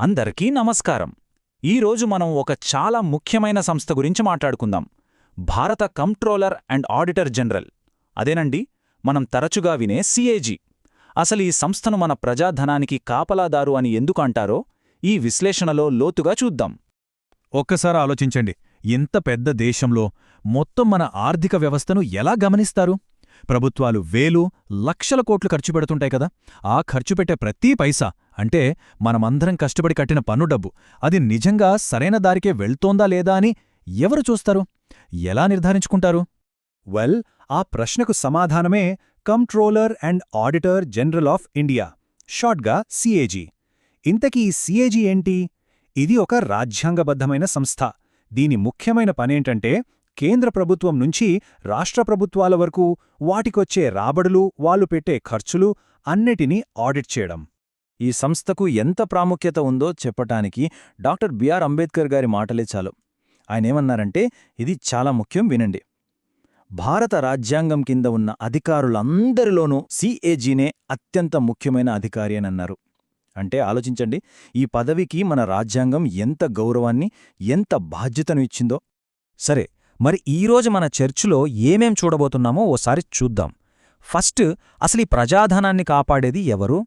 అందరికీ నమస్కారం. ఈరోజు మనం ఒక చాలా ముఖ్యమైన సంస్థ గురించి మాట్లాడుకుందాం. భారత కంప్ట్రోలర్ అండ్ ఆడిటర్ జనరల్. అదేనండి, మనం తరచుగా వినే సిఏజీ. అసలు ఈ సంస్థను మన ప్రజాధనానికి కాపలాదారు అని ఎందుకు అంటారో ఈ విశ్లేషణలో లోతుగా చూద్దాం. ఒక్కసారి ఆలోచించండి, ఇంత పెద్ద దేశంలో మొత్తం మన ఆర్థిక వ్యవస్థను ఎలా గమనిస్తారు? ప్రభుత్వాలు వేలు, లక్షల కోట్లు ఖర్చు పెడుతుంటాయి కదా. ఆ ఖర్చు పెట్టే ప్రతి పైసా, అంటే మనమందరం కష్టపడి కట్టిన పన్ను డబ్బు, అది నిజంగా సరైన దారికే వెళ్తోందా లేదా అని ఎవరు చూస్తారు? ఎలా నిర్ధారించుకుంటారు? వెల్, ఆ ప్రశ్నకు సమాధానమే comptroller and auditor general of India, షార్ట్గా సిఏజీ. ఇంతకీ సిఏజీ ఏంటి? ఇది ఒక రాజ్యాంగబద్ధమైన సంస్థ. దీని ముఖ్యమైన పనేంటంటే కేంద్ర ప్రభుత్వం నుంచి రాష్ట్ర ప్రభుత్వాల వరకు వాటికొచ్చే రాబడులు, వాళ్ళు పెట్టే ఖర్చులు అన్నిటినీ ఆడిట్ చేయడం. ఈ సంస్థకు ఎంత ప్రాముఖ్యత ఉందో చెప్పటానికి డాక్టర్ బిఆర్ అంబేద్కర్ గారి మాటలే చాలు. ఆయనేమన్నారంటే, ఇది చాలా ముఖ్యం, వినండి. భారత రాజ్యాంగం కింద ఉన్న అధికారులందరిలోనూ సిఏజీనే అత్యంత ముఖ్యమైన అధికారి అని అన్నారు. అంటే ఆలోచించండి, ఈ పదవికి మన రాజ్యాంగం ఎంత గౌరవాన్ని, ఎంత బాధ్యతను ఇచ్చిందో. సరే, మరి ఈరోజు మన చర్చలో ఏమేం చూడబోతున్నామో ఓసారి చూద్దాం. ఫస్ట్, అసలు ఈ ప్రజాధనాన్ని కాపాడేది ఎవరు?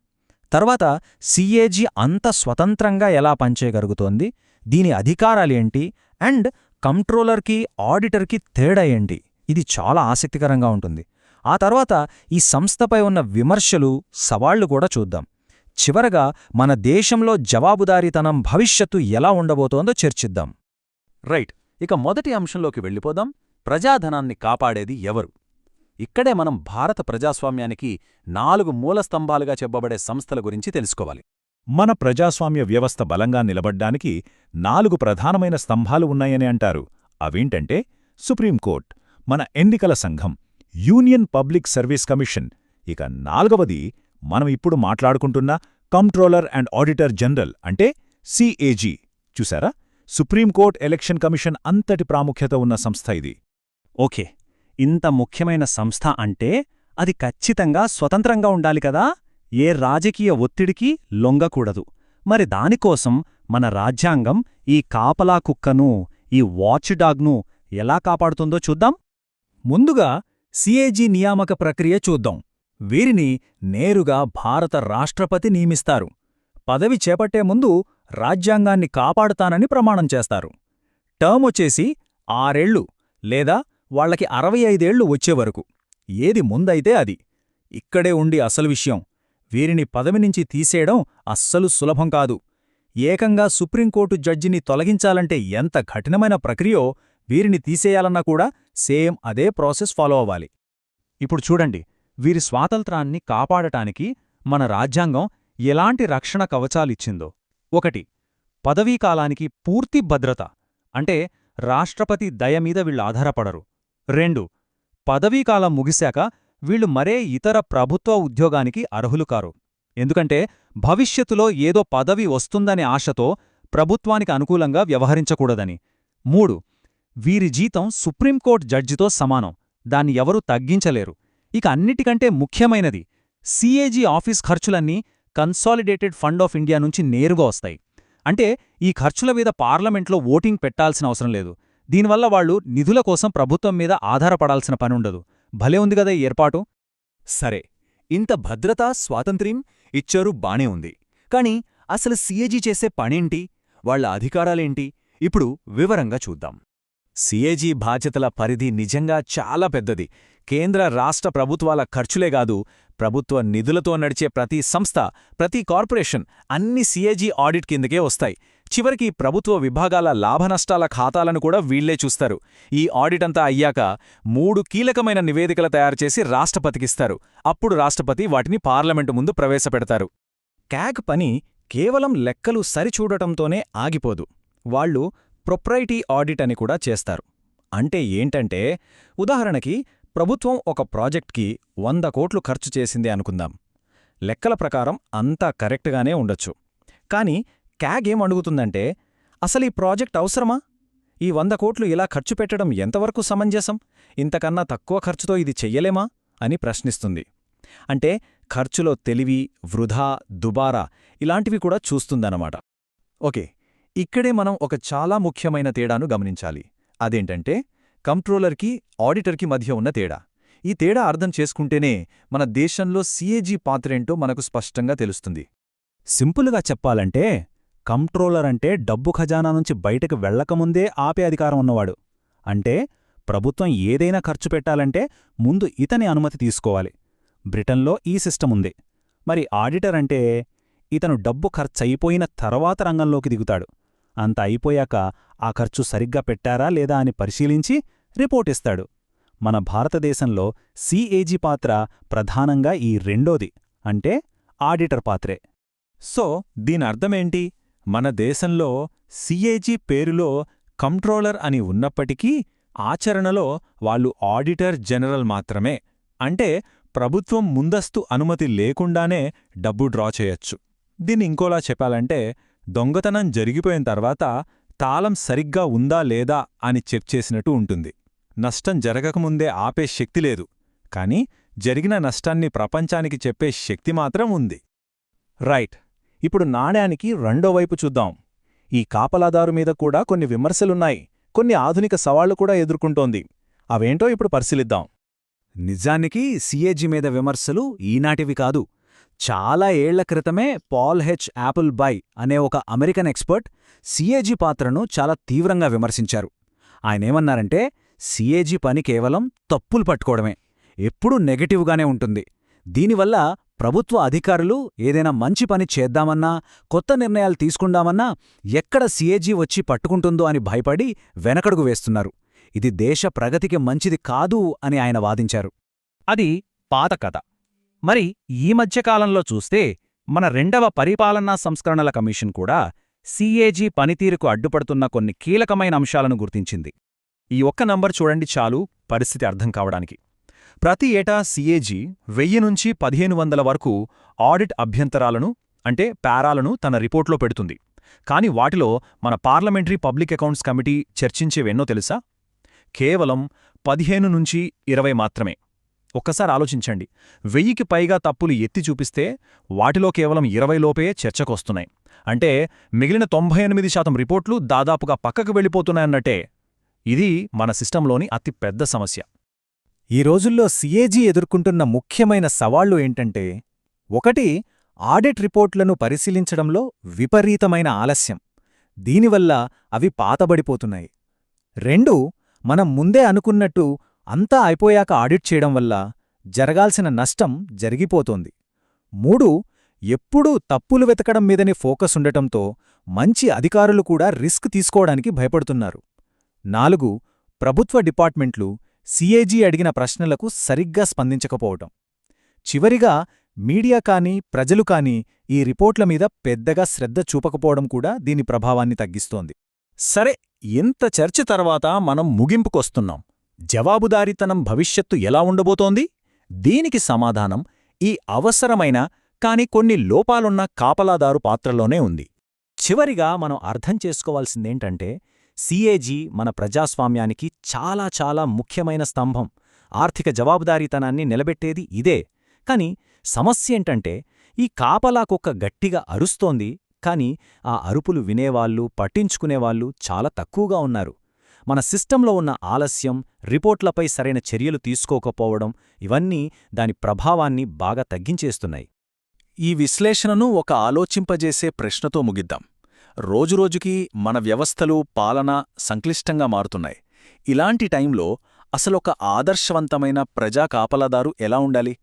తర్వాత సిఏజీ అంత స్వతంత్రంగా ఎలా పనిచేయగలుగుతోంది, దీని అధికారాలేంటి, అండ్ కంప్ట్రోలర్కి ఆడిటర్కి తేడా ఏంటి? ఇది చాలా ఆసక్తికరంగా ఉంటుంది. ఆ తర్వాత ఈ సంస్థపై ఉన్న విమర్శలు, సవాళ్లు కూడా చూద్దాం. చివరగా మన దేశంలో జవాబుదారీతనం భవిష్యత్తు ఎలా ఉండబోతోందో చర్చిద్దాం. రైట్, ఇక మొదటి అంశంలోకి వెళ్ళిపోదాం. ప్రజాధనాన్ని కాపాడేది ఎవరు? ఇక్కడే మనం భారత ప్రజాస్వామ్యానికి 4 మూలస్తంభాలుగా చెప్పబడే సంస్థల గురించి తెలుసుకోవాలి. మన ప్రజాస్వామ్య వ్యవస్థ బలంగా నిలబడ్డానికి 4 ప్రధానమైన స్తంభాలు ఉన్నాయని అంటారు. అవేంటంటే సుప్రీంకోర్టు, మన ఎన్నికల సంఘం, యూనియన్ పబ్లిక్ సర్వీస్ కమిషన్, ఇక 4వది మనం ఇప్పుడు మాట్లాడుకుంటున్న కంప్ట్రోలర్ అండ్ ఆడిటర్ జనరల్ అంటే సిఏజీ. చూసారా, సుప్రీంకోర్టు ఎలక్షన్ కమిషన్ అంతటి ప్రాముఖ్యత ఉన్న సంస్థ ఇది. ఓకే, ఇంత ముఖ్యమైన సంస్థ అంటే అది ఖచ్చితంగా స్వతంత్రంగా ఉండాలి కదా. ఏ రాజకీయ ఒత్తిడికి లొంగకూడదు. మరి దానికోసం మన రాజ్యాంగం ఈ కాపలా కుక్కను, ఈ వాచ్డాగ్ను ఎలా కాపాడుతుందో చూద్దాం. ముందుగా సిఏజీ నియామక ప్రక్రియ చూద్దాం. వీరిని నేరుగా భారత రాష్ట్రపతి నియమిస్తారు. పదవి చేపట్టే ముందు రాజ్యాంగాన్ని కాపాడుతానని ప్రమాణం చేస్తారు. టర్మ్ వచ్చేసి 6 ఏళ్లు లేదా వాళ్లకి 65 ఏళ్లు వచ్చేవరకు. ఏది ముందైతే అది. ఇక్కడే ఉండి అసలు విషయం, వీరిని పదవి నుంచి తీసేయడం అస్సలు సులభం కాదు. ఏకంగా సుప్రీంకోర్టు జడ్జిని తొలగించాలంటే ఎంత కఠినమైన ప్రక్రియో, వీరిని తీసేయాలన్నా కూడా సేమ్ అదే ప్రాసెస్ ఫాలో అవ్వాలి. ఇప్పుడు చూడండి, వీరి స్వాతంత్రాన్ని కాపాడటానికి మన రాజ్యాంగం ఎలాంటి రక్షణ కవచాలిచ్చిందో. 1. పదవీకాలానికి పూర్తి భద్రత, అంటే రాష్ట్రపతి దయమీద వీళ్ళు ఆధారపడరు. 2. పదవీకాలం ముగిశాక వీళ్ళు మరే ఇతర ప్రభుత్వ ఉద్యోగానికి అర్హులు కారు. ఎందుకంటే భవిష్యత్తులో ఏదో పదవి వస్తుందనే ఆశతో ప్రభుత్వానికి అనుకూలంగా వ్యవహరించకూడదని. 3. వీరి జీతం సుప్రీంకోర్టు జడ్జితో సమానం, దాన్ని ఎవరూ తగ్గించలేరు. ఇక అన్నిటికంటే ముఖ్యమైనది, సిఏజీ ఆఫీస్ ఖర్చులన్నీ కన్సాలిడేటెడ్ ఫండ్ ఆఫ్ ఇండియా నుంచి నేరుగా వస్తాయి. అంటే ఈ ఖర్చుల మీద పార్లమెంట్లో ఓటింగ్ పెట్టాల్సిన అవసరం లేదు. దీనివల్ల వాళ్లు నిధుల కోసం ప్రభుత్వం మీద ఆధారపడాల్సిన పనుండదు. భలే ఉంది గదా ఈ ఏర్పాటు. సరే, ఇంత భద్రతా, స్వాతంత్ర్యం ఇచ్చారు, బానే ఉంది. కాని అసలు సిఏజీ చేసే పనేంటి, వాళ్ల అధికారాలేంటి? ఇప్పుడు వివరంగా చూద్దాం. సిఏజీ బాధ్యతల పరిధి నిజంగా చాలా పెద్దది. కేంద్ర రాష్ట్ర ప్రభుత్వాల ఖర్చులేగాదు, ప్రభుత్వ నిధులతో నడిచే ప్రతి సంస్థ, ప్రతి కార్పొరేషన్ అన్ని సిఏజీ ఆడిట్ కిందకే వస్తాయి. చివరికి ప్రభుత్వ విభాగాల లాభనష్టాల ఖాతాలను కూడా వీళ్లే చూస్తారు. ఈ ఆడిట్ అంతా అయ్యాక 3 కీలకమైన నివేదికలు తయారుచేసి రాష్ట్రపతికిస్తారు. అప్పుడు రాష్ట్రపతి వాటిని పార్లమెంటు ముందు ప్రవేశపెడతారు. క్యాగ్ పని కేవలం లెక్కలు సరిచూడటంతోనే ఆగిపోదు. వాళ్లు ప్రొప్రైటీ ఆడిట్ అని కూడా చేస్తారు. అంటే ఏంటంటే, ఉదాహరణకి ప్రభుత్వం ఒక ప్రాజెక్ట్కి 100 కోట్లు ఖర్చు చేసిందే అనుకుందాం. లెక్కల ప్రకారం అంతా కరెక్ట్గానే ఉండొచ్చు. కాని క్యాగ్ ఏమడుగుతుందంటే, అసలీ ప్రాజెక్ట్ అవసరమా? ఈ 100 కోట్లు ఇలా ఖర్చు పెట్టడం ఎంతవరకు సమంజసం? ఇంతకన్నా తక్కువ ఖర్చుతో ఇది చెయ్యలేమా అని ప్రశ్నిస్తుంది. అంటే ఖర్చులో తెలివి, వృధా, దుబారా ఇలాంటివి కూడా చూస్తుందన్నమాట. ఓకే, ఇక్కడే మనం ఒక చాలా ముఖ్యమైన తేడాను గమనించాలి. అదేంటంటే కంట్రోలర్కి, ఆడిటర్కి మధ్య ఉన్న తేడా. ఈ తేడా అర్థం చేసుకుంటేనే మన దేశంలో సీఏజీ పాత్రేంటో మనకు స్పష్టంగా తెలుస్తుంది. సింపుల్గా చెప్పాలంటే కంట్రోలర్ అంటే డబ్బు ఖజానా నుంచి బయటకు వెళ్లకముందే ఆపే అధికారం ఉన్నవాడు. అంటే ప్రభుత్వం ఏదైనా ఖర్చు పెట్టాలంటే ముందు ఇతని అనుమతి తీసుకోవాలి. బ్రిటన్లో ఈ సిస్టమ్ ఉంది. మరి ఆడిటర్ అంటే ఇతను డబ్బు ఖర్చయిపోయిన తర్వాత రంగంలోకి దిగుతాడు. అంత అయిపోయాక ఆ ఖర్చు సరిగ్గా పెట్టారా లేదా అని పరిశీలించి రిపోర్ట్ ఇస్తాడు. మన భారతదేశంలో సీఏజీ పాత్ర ప్రధానంగా ఈ రెండోది, అంటే ఆడిటర్ పాత్రే. సో దీనర్థమేంటి? మన దేశంలో సీఏజీ పేరులో కంట్రోలర్ అని ఉన్నప్పటికీ ఆచరణలో వాళ్ళు ఆడిటర్ జనరల్ మాత్రమే. అంటే ప్రభుత్వం ముందస్తు అనుమతి లేకుండానే డబ్బు డ్రా చేయొచ్చు. దీన్ని ఇంకోలా చెప్పాలంటే దొంగతనం జరిగిపోయిన తర్వాత తాళం సరిగ్గా ఉందా లేదా అని చెక్ చేసినట్టు ఉంటుంది. నష్టం జరగకముందే ఆపే శక్తి లేదు, కానీ జరిగిన నష్టాన్ని ప్రపంచానికి చెప్పే శక్తి మాత్రం ఉంది. రైట్. ఇప్పుడు నాణ్యానికి రెండో వైపు చూద్దాం. ఈ కాపలాదారు మీద కూడా కొన్ని విమర్శలున్నాయి, కొన్ని ఆధునిక సవాళ్లు కూడా ఎదుర్కొంటోంది. అవేంటో ఇప్పుడు పరిశీలిద్దాం. నిజానికి సీఏజీ మీద విమర్శలు ఈనాటివి కాదు. చాలా ఏళ్ల క్రితమే పాల్ హెచ్ యాపిల్ బై అనే ఒక అమెరికన్ ఎక్స్పర్ట్ సీఏజీ పాత్రను చాలా తీవ్రంగా విమర్శించారు. ఆయనేమన్నారంటే సీఏజీ పని కేవలం తప్పులు పట్టుకోవడమే, ఎప్పుడూ నెగటివ్గానే ఉంటుంది. దీనివల్ల ప్రభుత్వ అధికారులు ఏదైనా మంచి పని చేద్దామన్నా, కొత్త నిర్ణయాలు తీసుకుందామన్నా ఎక్కడ సీఏజీ వచ్చి పట్టుకుంటుందో అని భయపడి వెనకడుగు వేస్తున్నారు. ఇది దేశ ప్రగతికి మంచిది కాదు అని ఆయన వాదించారు. అది పాత కథ. మరి ఈ మధ్యకాలంలో చూస్తే మన రెండవ పరిపాలనా సంస్కరణల కమిషన్ కూడా సీఏజీ పనితీరుకు అడ్డుపడుతున్న కొన్ని కీలకమైన అంశాలను గుర్తించింది. ఈ ఒక్క నంబర్ చూడండి చాలు పరిస్థితి అర్థం కావడానికి. ప్రతి ఏటా సీఏజీ 1000 నుంచి 1500 వరకు ఆడిట్ అభ్యంతరాలను, అంటే పారాలను తన రిపోర్ట్లో పెడుతుంది. కాని వాటిలో మన పార్లమెంటరీ పబ్లిక్ అకౌంట్స్ కమిటీ చర్చించేవెన్నో తెలుసా? కేవలం 15 నుంచి 20 మాత్రమే. ఒక్కసారి ఆలోచించండి. 1000కి పైగా తప్పులు ఎత్తి చూపిస్తే వాటిలో కేవలం 20 లోపే చర్చకొస్తున్నాయి. అంటే మిగిలిన 98% రిపోర్ట్లు దాదాపుగా పక్కకు వెళ్ళిపోతున్నాయన్నట్టే. ఇది మన సిస్టంలోని అతి పెద్ద సమస్య. ఈ రోజుల్లో సీఏజీ ఎదుర్కొంటున్న ముఖ్యమైన సవాళ్లు ఏంటంటే, 1 ఆడిట్ రిపోర్ట్లను పరిశీలించడంలో విపరీతమైన ఆలస్యం. దీనివల్ల అవి పాతబడిపోతున్నాయి. 2 మనం ముందే అనుకున్నట్టు అంతా అయిపోయాక ఆడిట్ చేయడం వల్ల జరగాల్సిన నష్టం జరిగిపోతోంది. 3 ఎప్పుడూ తప్పులు వెతకడం మీదనే ఫోకస్ ఉండటంతో మంచి అధికారులు కూడా రిస్క్ తీసుకోవడానికి భయపడుతున్నారు. 4 ప్రభుత్వ డిపార్ట్మెంట్లు సీఏజీ అడిగిన ప్రశ్నలకు సరిగ్గా స్పందించకపోవటం. చివరిగా మీడియా కానీ, ప్రజలు కానీ ఈ రిపోర్ట్ల మీద పెద్దగా శ్రద్ధ చూపకపోవడం కూడా దీని ప్రభావాన్ని తగ్గిస్తోంది. సరే, ఇంత చర్చ తర్వాత మనం ముగింపుకొస్తున్నాం. జవాబుదారీతనం భవిష్యత్తు ఎలా ఉండబోతోంది? దీనికి సమాధానం ఈ అవసరమైన కాని కొన్ని లోపాలున్న కాపలాదారు పాత్రలోనే ఉంది. చివరిగా మనం అర్థం చేసుకోవాల్సిందేంటంటే, సీఏజీ మన ప్రజాస్వామ్యానికి చాలా చాలా ముఖ్యమైన స్తంభం. ఆర్థిక జవాబుదారీతనాన్ని నిలబెట్టేది ఇదే. కాని సమస్యేంటంటే, ఈ కాపలా కుక్క గట్టిగా అరుస్తోంది, కాని ఆ అరుపులు వినేవాళ్ళు, పట్టించుకునేవాళ్ళు చాలా తక్కువగా ఉన్నారు. మన సిస్టంలో ఉన్న ఆలస్యం, రిపోర్ట్లపై సరైన చర్యలు తీసుకోకపోవడం ఇవన్నీ దాని ప్రభావాన్ని బాగా తగ్గించేస్తున్నాయి. ఈ విశ్లేషణను ఒక ఆలోచింపజేసే ప్రశ్నతో ముగిద్దాం. రోజురోజుకీ మన వ్యవస్థలు, పాలన సంక్లిష్టంగా మారుతున్నాయి. ఇలాంటి టైంలో అసలొక ఆదర్శవంతమైన ప్రజా కాపలాదారు ఎలా ఉండాలి?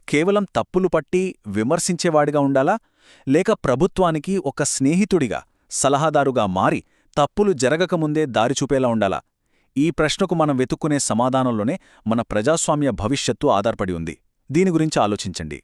కేవలం తప్పులు పట్టి విమర్శించేవాడిగా ఉండాలా? లేక ప్రభుత్వానికి ఒక స్నేహితుడిగా, సలహాదారుగా మారి తప్పులు జరగకముందే దారిచూపేలా ఉండాలా? ఈ ప్రశ్నకు మనం వెతుక్కునే సమాధానంలోనే మన ప్రజాస్వామ్య భవిష్యత్తు ఆధారపడి ఉంది. దీని గురించి ఆలోచించండి.